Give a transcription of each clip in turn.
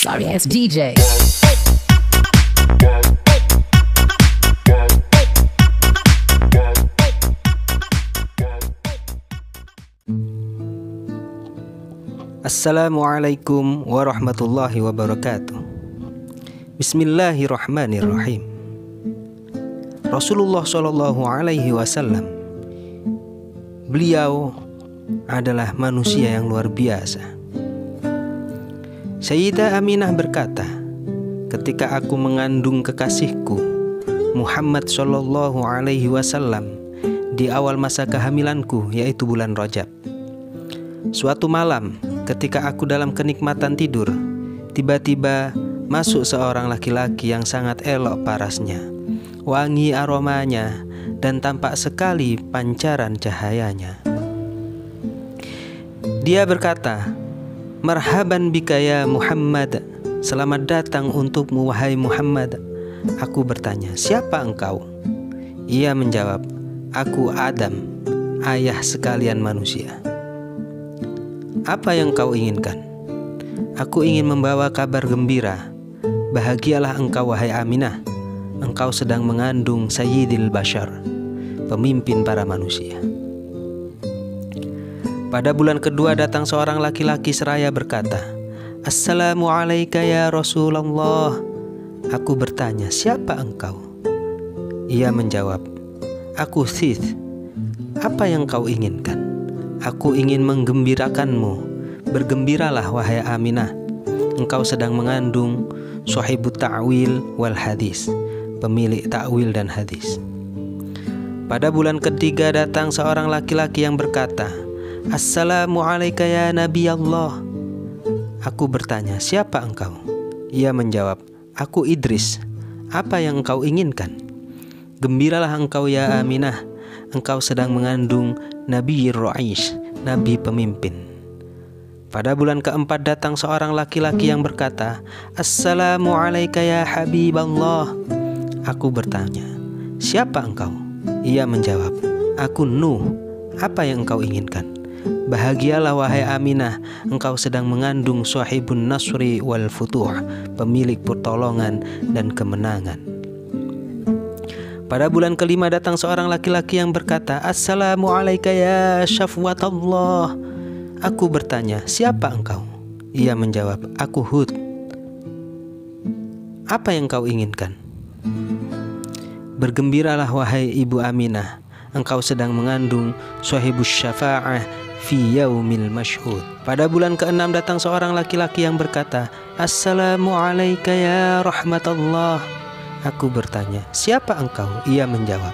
Sorry ass DJ. Assalamualaikum warahmatullahi wabarakatuh. Bismillahirrahmanirrahim. Rasulullah Shallallahu Alaihi Wasallam, beliau adalah manusia yang luar biasa. Sayyidah Aminah berkata, ketika aku mengandung kekasihku Muhammad Shallallahu Alaihi Wasallam di awal masa kehamilanku, yaitu bulan Rajab, suatu malam ketika aku dalam kenikmatan tidur, tiba-tiba masuk seorang laki-laki yang sangat elok parasnya, wangi aromanya, dan tampak sekali pancaran cahayanya. Dia berkata, "Marhaban bika ya Muhammad, selamat datang untukmu wahai Muhammad." Aku bertanya, "Siapa engkau?" Ia menjawab, "Aku Adam, ayah sekalian manusia." "Apa yang kau inginkan?" "Aku ingin membawa kabar gembira. Bahagialah engkau wahai Aminah, engkau sedang mengandung Sayyidil Bashar, pemimpin para manusia." Pada bulan kedua datang seorang laki-laki seraya berkata, "Assalamu alayka ya Rasulullah." Aku bertanya, "Siapa engkau?" Ia menjawab, "Aku Sith. Apa yang kau inginkan?" "Aku ingin menggembirakanmu. Bergembiralah wahai Aminah, engkau sedang mengandung Shahibut ta'wil wal hadis, pemilik ta'wil dan hadis." Pada bulan ketiga datang seorang laki-laki yang berkata, "Assalamu alayka ya Nabi Allah." Aku bertanya, "Siapa engkau?" Ia menjawab, "Aku Idris. Apa yang engkau inginkan?" "Gembiralah engkau ya Aminah, engkau sedang mengandung Nabi Ru'aish, Nabi pemimpin." Pada bulan keempat datang seorang laki-laki yang berkata, "Assalamu alayka ya Habiballah." Aku bertanya, "Siapa engkau?" Ia menjawab, "Aku Nuh. Apa yang engkau inginkan?" "Bahagialah wahai Aminah, engkau sedang mengandung Shahibun Nasri wal Futuh, pemilik pertolongan dan kemenangan." Pada bulan kelima datang seorang laki-laki yang berkata, "Assalamu alayka ya Syafwatallah." Aku bertanya, "Siapa engkau?" Ia menjawab, "Aku Hud." "Apa yang kau inginkan?" "Bergembiralah wahai ibu Aminah, engkau sedang mengandung Shahibus Syafa'ah fi yaumil mashhud." Pada bulan keenam datang seorang laki-laki yang berkata, "Assalamu alayka ya rahmatullah." Aku bertanya, "Siapa engkau?" Ia menjawab,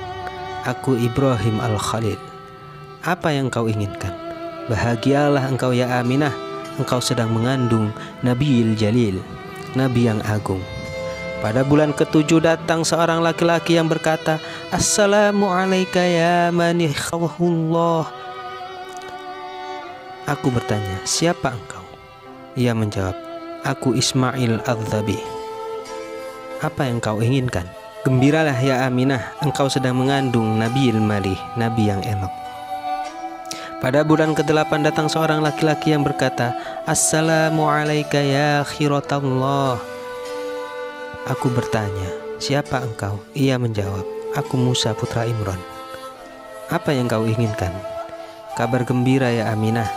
"Aku Ibrahim al-Khalil." "Apa yang kau inginkan?" "Bahagialah engkau ya Aminah, engkau sedang mengandung Nabiil Jalil, Nabi yang agung." Pada bulan ketujuh datang seorang laki-laki yang berkata, "Assalamu alayka ya manikhahullah." Aku bertanya, "Siapa engkau?" Ia menjawab, "Aku Ismail al-Dhabi." "Apa yang kau inginkan?" "Gembiralah ya Aminah, engkau sedang mengandung Nabiil Malih, Nabi yang elok." Pada bulan ke-8 datang seorang laki-laki yang berkata, "Assalamu alayka ya khiratullah." Aku bertanya, "Siapa engkau?" Ia menjawab, "Aku Musa putra Imran." "Apa yang kau inginkan?" "Kabar gembira ya Aminah,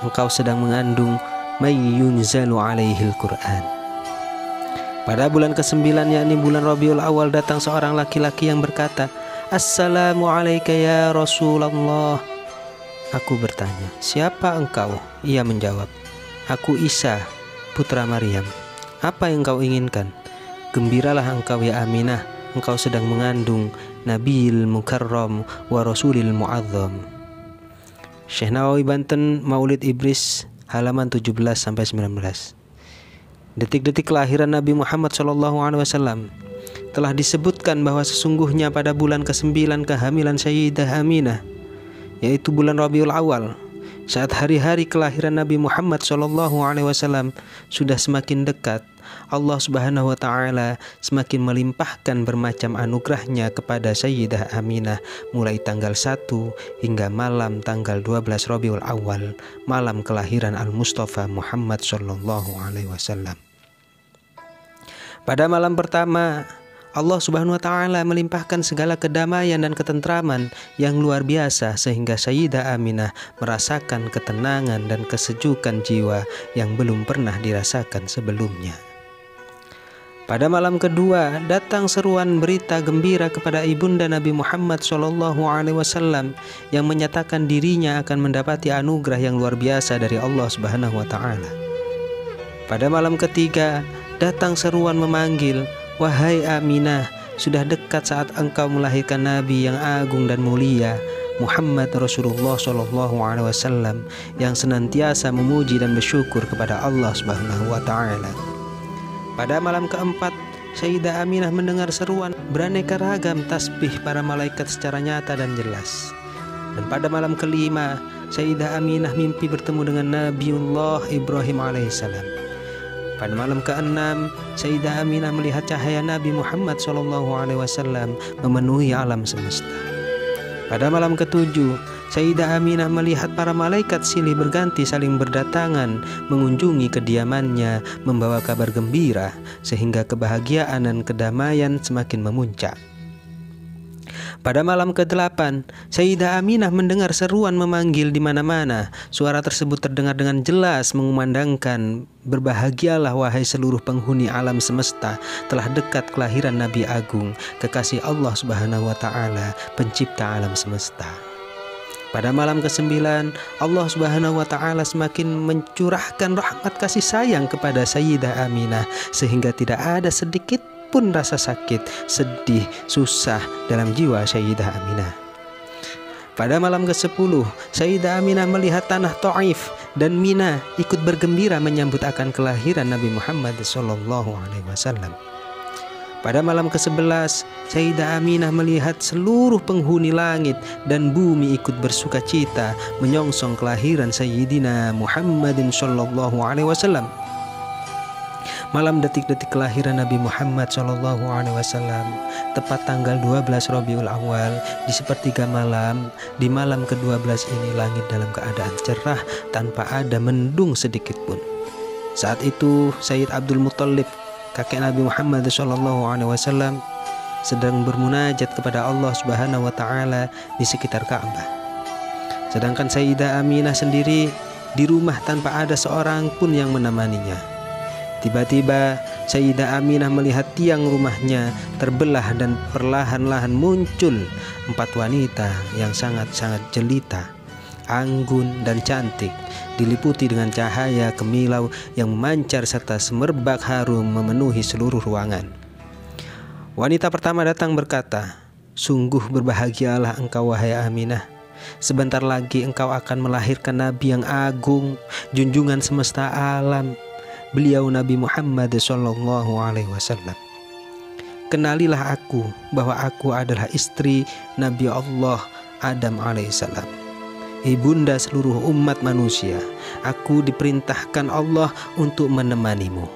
engkau sedang mengandung may yunzalu alaihil Quran." Pada bulan ke-9 yakni bulan Rabiul Awal datang seorang laki-laki yang berkata, "Assalamu alayka ya Rasulullah." Aku bertanya, "Siapa engkau?" Ia menjawab, "Aku Isa putra Maryam." "Apa yang kau inginkan?" "Gembiralah engkau ya Aminah, engkau sedang mengandung Nabiil Mukarram wa Rasulil Mu'azzam." Syekh Nawawi Banten, Maulid Ibris, halaman 17-19. Detik-detik kelahiran Nabi Muhammad SAW telah disebutkan bahwa sesungguhnya pada bulan ke-9 kehamilan Sayyidah Aminah, yaitu bulan Rabiul Awal, saat hari-hari kelahiran Nabi Muhammad SAW sudah semakin dekat, Allah Subhanahu wa Ta'ala semakin melimpahkan bermacam anugerahnya kepada Sayyidah Aminah mulai tanggal 1 hingga malam tanggal 12 Rabiul Awal, malam kelahiran Al-Mustafa Muhammad sallallahu alaihi wasallam. Pada malam pertama, Allah Subhanahu wa taala melimpahkan segala kedamaian dan ketentraman yang luar biasa sehingga Sayyidah Aminah merasakan ketenangan dan kesejukan jiwa yang belum pernah dirasakan sebelumnya. Pada malam kedua, datang seruan berita gembira kepada ibunda Nabi Muhammad SAW yang menyatakan dirinya akan mendapati anugerah yang luar biasa dari Allah Subhanahu wa taala. Pada malam ketiga, datang seruan memanggil, "Wahai Aminah, sudah dekat saat engkau melahirkan Nabi yang agung dan mulia, Muhammad Rasulullah SAW, yang senantiasa memuji dan bersyukur kepada Allah Subhanahu wa taala." Pada malam keempat, Sayyidah Aminah mendengar seruan beraneka ragam tasbih para malaikat secara nyata dan jelas. Dan pada malam kelima, Sayyidah Aminah mimpi bertemu dengan Nabiullah Ibrahim alaihissalam. Pada malam keenam, Sayyidah Aminah melihat cahaya Nabi Muhammad SAW memenuhi alam semesta. Pada malam ketujuh, Sayyidah Aminah melihat para malaikat silih berganti saling berdatangan mengunjungi kediamannya membawa kabar gembira sehingga kebahagiaan dan kedamaian semakin memuncak. Pada malam ke-8, Sayyidah Aminah mendengar seruan memanggil di mana-mana. Suara tersebut terdengar dengan jelas mengumandangkan, "Berbahagialah wahai seluruh penghuni alam semesta, telah dekat kelahiran Nabi Agung, kekasih Allah Subhanahu wa taala, pencipta alam semesta." Pada malam ke-9, Allah Subhanahu wa taala semakin mencurahkan rahmat kasih sayang kepada Sayyidah Aminah sehingga tidak ada sedikit pun rasa sakit, sedih, susah dalam jiwa Sayyidah Aminah. Pada malam ke-10, Sayyidah Aminah melihat tanah Thaif dan Mina ikut bergembira menyambut akan kelahiran Nabi Muhammad SAW. Pada malam ke-11, Sayyidah Aminah melihat seluruh penghuni langit dan bumi ikut bersuka cita menyongsong kelahiran Sayyidina Muhammadin SAW. Malam detik-detik kelahiran Nabi Muhammad SAW, tepat tanggal 12 Rabiul Awal, di sepertiga malam, di malam ke-12 ini langit dalam keadaan cerah tanpa ada mendung sedikit pun. Saat itu Sayyid Abdul Muttalib, kakek Nabi Muhammad SAW, sedang bermunajat kepada Allah Subhanahu wa taala di sekitar Ka'bah. Sedangkan Sayyidah Aminah sendiri di rumah tanpa ada seorang pun yang menemaninya. Tiba-tiba Sayyidah Aminah melihat tiang rumahnya terbelah dan perlahan-lahan muncul 4 wanita yang sangat-sangat jelita, anggun dan cantik, diliputi dengan cahaya kemilau yang memancar serta semerbak harum memenuhi seluruh ruangan. Wanita pertama datang berkata, "Sungguh berbahagialah engkau wahai Aminah. Sebentar lagi engkau akan melahirkan Nabi yang agung, junjungan semesta alam. Beliau Nabi Muhammad SAW. Kenalilah aku bahwa aku adalah istri Nabi Allah Adam alaihissalam, ibunda seluruh umat manusia. Aku diperintahkan Allah untuk menemanimu."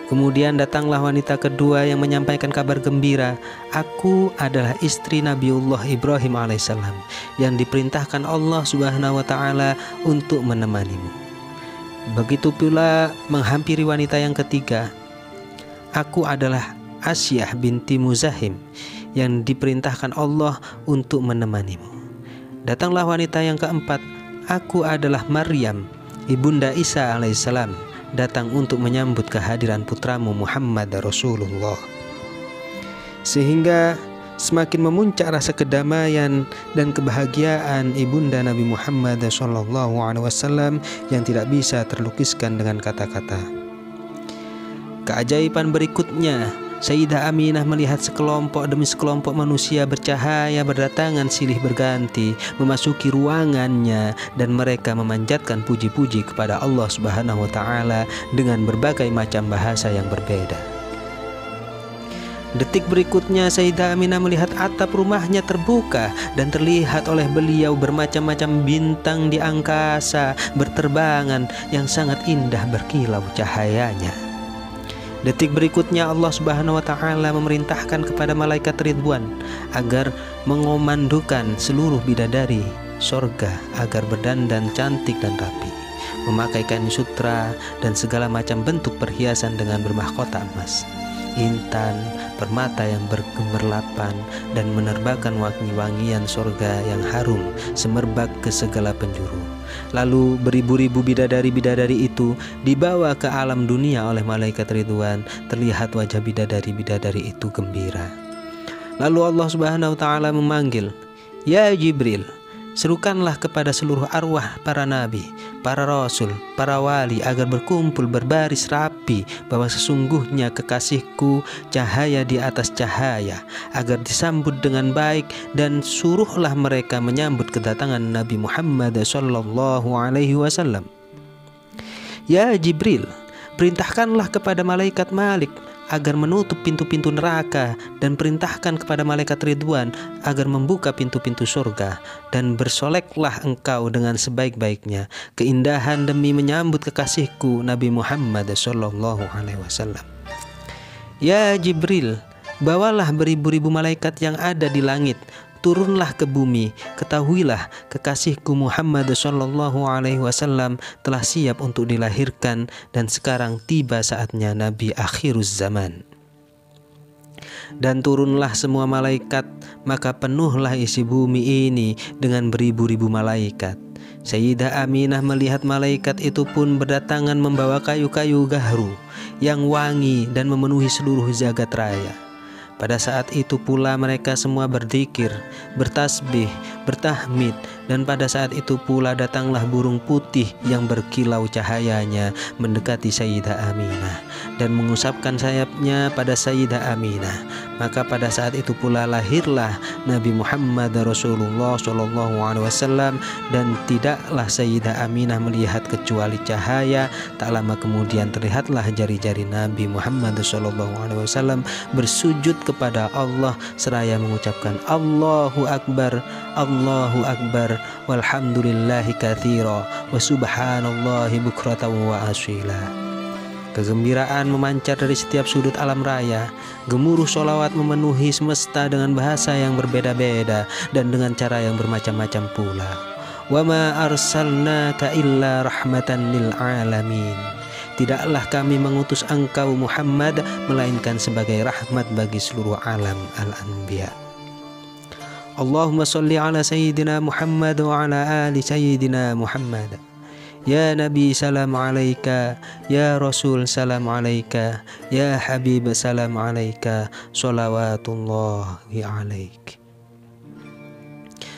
Kemudian datanglah wanita kedua yang menyampaikan kabar gembira, "Aku adalah istri Nabiullah Ibrahim alaihissalam yang diperintahkan Allah Subhanahu wa taala untuk menemanimu." Begitu pula menghampiri wanita yang ketiga, "Aku adalah Asyah binti Muzahim yang diperintahkan Allah untuk menemanimu." Datanglah wanita yang keempat, "Aku adalah Maryam, ibunda Isa alaihissalam, datang untuk menyambut kehadiran putramu Muhammad Rasulullah." Sehingga semakin memuncak rasa kedamaian dan kebahagiaan ibunda Nabi Muhammad SAW yang tidak bisa terlukiskan dengan kata-kata. Keajaiban berikutnya, Sayyidah Aminah melihat sekelompok demi sekelompok manusia bercahaya berdatangan silih berganti memasuki ruangannya dan mereka memanjatkan puji-puji kepada Allah Subhanahu wa taala dengan berbagai macam bahasa yang berbeda. Detik berikutnya Sayyidah Aminah melihat atap rumahnya terbuka dan terlihat oleh beliau bermacam-macam bintang di angkasa berterbangan yang sangat indah berkilau cahayanya. Detik berikutnya Allah Subhanahu wa taala memerintahkan kepada malaikat Ridwan agar mengomandukan seluruh bidadari sorga agar berdandan cantik dan rapi, memakai kain sutra dan segala macam bentuk perhiasan dengan bermahkota emas, intan, permata yang bergemerlapan, dan menerbangkan wangi-wangian surga yang harum semerbak ke segala penjuru. Lalu beribu-ribu bidadari-bidadari itu dibawa ke alam dunia oleh malaikat Ridwan. Terlihat wajah bidadari-bidadari itu gembira. Lalu Allah Subhanahu wa Ta'ala memanggil, "Ya Jibril, serukanlah kepada seluruh arwah para nabi, para rasul, para wali agar berkumpul berbaris rapi bahwa sesungguhnya kekasihku cahaya di atas cahaya, agar disambut dengan baik, dan suruhlah mereka menyambut kedatangan Nabi Muhammad sallallahu alaihi wasallam. Ya Jibril, perintahkanlah kepada malaikat Malik agar menutup pintu-pintu neraka, dan perintahkan kepada malaikat Ridwan agar membuka pintu-pintu surga, dan bersoleklah engkau dengan sebaik-baiknya keindahan demi menyambut kekasihku Nabi Muhammad sallallahu alaihi wasallam. Ya Jibril, bawalah beribu-ribu malaikat yang ada di langit, turunlah ke bumi, ketahuilah kekasihku Muhammad sallallahu alaihi wasallam telah siap untuk dilahirkan, dan sekarang tiba saatnya Nabi akhiruz zaman. Dan turunlah semua malaikat, maka penuhlah isi bumi ini dengan beribu-ribu malaikat. Sayyidah Aminah melihat malaikat itu pun berdatangan membawa kayu-kayu gahru yang wangi dan memenuhi seluruh jagat raya. Pada saat itu pula mereka semua berzikir, bertasbih, bertahmid, dan pada saat itu pula datanglah burung putih yang berkilau cahayanya mendekati Sayyidah Aminah dan mengusapkan sayapnya pada Sayyidah Aminah. Maka pada saat itu pula lahirlah Nabi Muhammad Rasulullah SAW, dan tidaklah Sayyidah Aminah melihat kecuali cahaya. Tak lama kemudian terlihatlah jari-jari Nabi Muhammad SAW bersujud kepada Allah seraya mengucapkan Allahu Akbar, Allahu Akbar, walhamdulillahi katsira, wa subhanallahi bukratan wa asila. Kegembiraan memancar dari setiap sudut alam raya. Gemuruh sholawat memenuhi semesta dengan bahasa yang berbeda-beda dan dengan cara yang bermacam-macam pula. Wa ma arsalnaka illa rahmatan lil alamin. Tidaklah kami mengutus engkau Muhammad melainkan sebagai rahmat bagi seluruh alam al-anbiya. Allahumma salli ala sayyidina Muhammad wa ala ali sayyidina Muhammad. Ya Nabi salam alaika, ya Rasul salam alaika, ya Habib salam alaika, sholawatullahi alaik.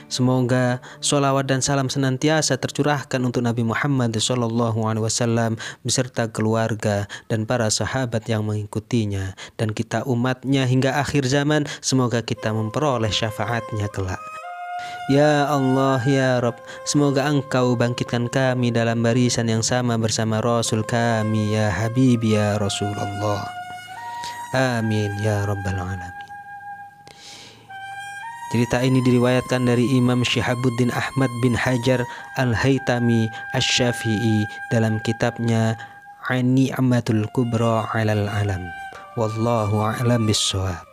Semoga sholawat dan salam senantiasa tercurahkan untuk Nabi Muhammad SAW beserta keluarga dan para sahabat yang mengikutinya, dan kita umatnya hingga akhir zaman. Semoga kita memperoleh syafaatnya kelak. Ya Allah, ya Rabb, semoga engkau bangkitkan kami dalam barisan yang sama bersama Rasul kami, ya Habib, ya Rasulullah. Amin ya Rabbal Alamin. Cerita ini diriwayatkan dari Imam Syihabuddin Ahmad bin Hajar Al-Haytami Asy-Syafi'i dalam kitabnya An-Ni'matul Kubra 'alal Alam. Wallahu a'lam bissawab.